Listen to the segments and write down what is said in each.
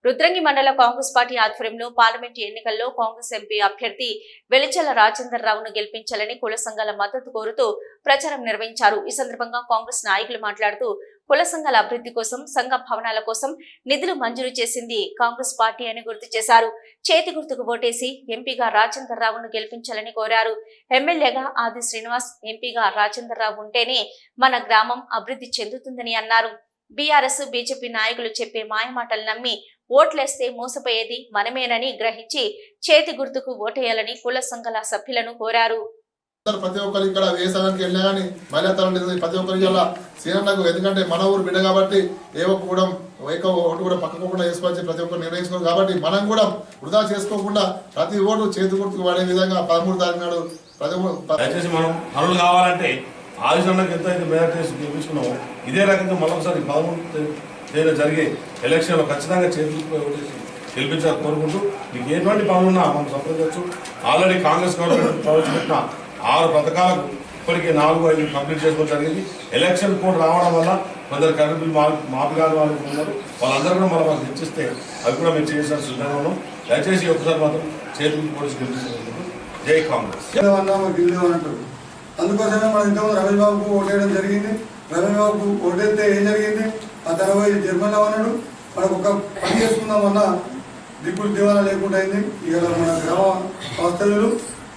రుద్రంగి మండల కాంగ్రెస్ పార్టీ ఆధ్వర్యంలో పార్లమెంటు ఎన్నికల్లో కాంగ్రెస్ ఎంపీ అభ్యర్థి వెలిచెల రాజేందర్ రావును గెలిపించాలని కుల సంఘాల మద్దతు కోరుతూ ప్రచారం నిర్వహించారు। ఈ సందర్భంగా కాంగ్రెస్ నాయకులు మాట్లాడుతూ కుల సంఘాల అభివృద్ధి కోసం సంఘ భవనాల కోసం నిధులు మంజూరు చేసింది కాంగ్రెస్ పార్టీ అని గుర్తు చేశారు। చేతి గుర్తుకు ఓటేసి ఎంపీగా రాజేందర్ రావును గెలిపించాలని కోరారు। ఎమ్మెల్యేగా ఆది శ్రీనివాస్, ఎంపీగా రాజేందర్ రావు ఉంటేనే మన గ్రామం అభివృద్ధి చెందుతుందని అన్నారు। బీఆర్ఎస్ బీజేపీ నాయకులు చెప్పే మాయమాటలు నమ్మి ఓట్లేస్తే మోసపోయేది మనమేనని గ్రహించి చేతి గుర్తుకు ఓటేయాలని కుల సంఘాల సభ్యులను కోరారు। ప్రతి ఒక్కరు ఇక్కడ వేసానికి వెళ్ళినా కానీ మహిళా తరం ప్రతి ఒక్కరికి అలా సీనన్నకు, ఎందుకంటే మన ఊరు బిడ్డ కాబట్టి ఏ ఒక్క కూడా ఓటు కూడా పక్కకుండా వేసుకోవచ్చు ప్రతి ఒక్కరు నిర్ణయించుకోరు కాబట్టి మనం కూడా వృధా చేసుకోకుండా ప్రతి ఓటు చేతి గుర్తుకు వాడే విధంగా 13 తారీఖు నాడు దయచేసి మనం పనులు కావాలంటే ఆదిశన్నకు ఎంత అయితే మెజార్టీ గెలిపించుకున్నామో ఇదే రకంగా మరొకసారి 13 జరిగే ఎలక్షన్లో ఖచ్చితంగా చేతి ఓటేసి గెలిపించాలని కోరుకుంటూ మీకు ఎటువంటి పనులున్నా మనం సంప్రదించవచ్చు। ఆల్రెడీ కాంగ్రెస్ గవర్నమెంట్ ప్రవేశపెట్టిన 6 పథకాలకు ఇప్పటికే 4-5 కంప్లీట్ చేసుకోవడం జరిగింది। ఎలక్షన్ కోడ్ రావడం వల్ల కొందరు కరెంట్ బిల్ మాఫీ కాని వాళ్ళు ఉన్నారు, వాళ్ళందరూ కూడా మనం మాకు తెచ్చిస్తే అవి కూడా మేము చేసాల్సి సిద్ధంగా ఉన్నాం। దయచేసి ఒకసారి మాత్రం చేతులు పోలీసు గెలిపించారు। జై కాంగ్రెస్। అందుకోసమే మనం ఇంతకుముందు రమేష్ బాబుకు ఓటేయడం జరిగింది। రమేష్ బాబుకు ఓటేస్తే ఏం జరిగింది, ఆ తర్వాత జర్మన్లో ఉన్నాడు, మనకు ఒక పని చేసుకుందామన్న దిక్కులు దివాలా లేకుండా అయింది। ఇక్కడ మన గ్రామ వాస్తవ్యులు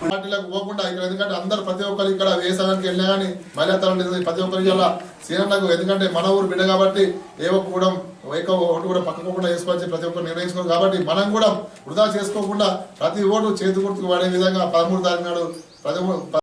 పార్టీలకు పోకుండా ఇక్కడ, ఎందుకంటే అందరు ప్రతి ఒక్కరు ఇక్కడ వేసానికి వెళ్ళినా కానీ మహిళా తరం ప్రతి ఒక్కరికి అలా సీనన్నకు, ఎందుకంటే మన ఊరు బిడ్డ కాబట్టి ఏ ఒక్క కూడా ఓటు కూడా పక్కకుండా వేసుకోవచ్చు ప్రతి ఒక్కరు నిర్ణయించుకోరు కాబట్టి మనం కూడా వృధా చేసుకోకుండా ప్రతి ఓటు చేతి గుర్తుకు వాడే విధంగా 13 తారీఖు నాడు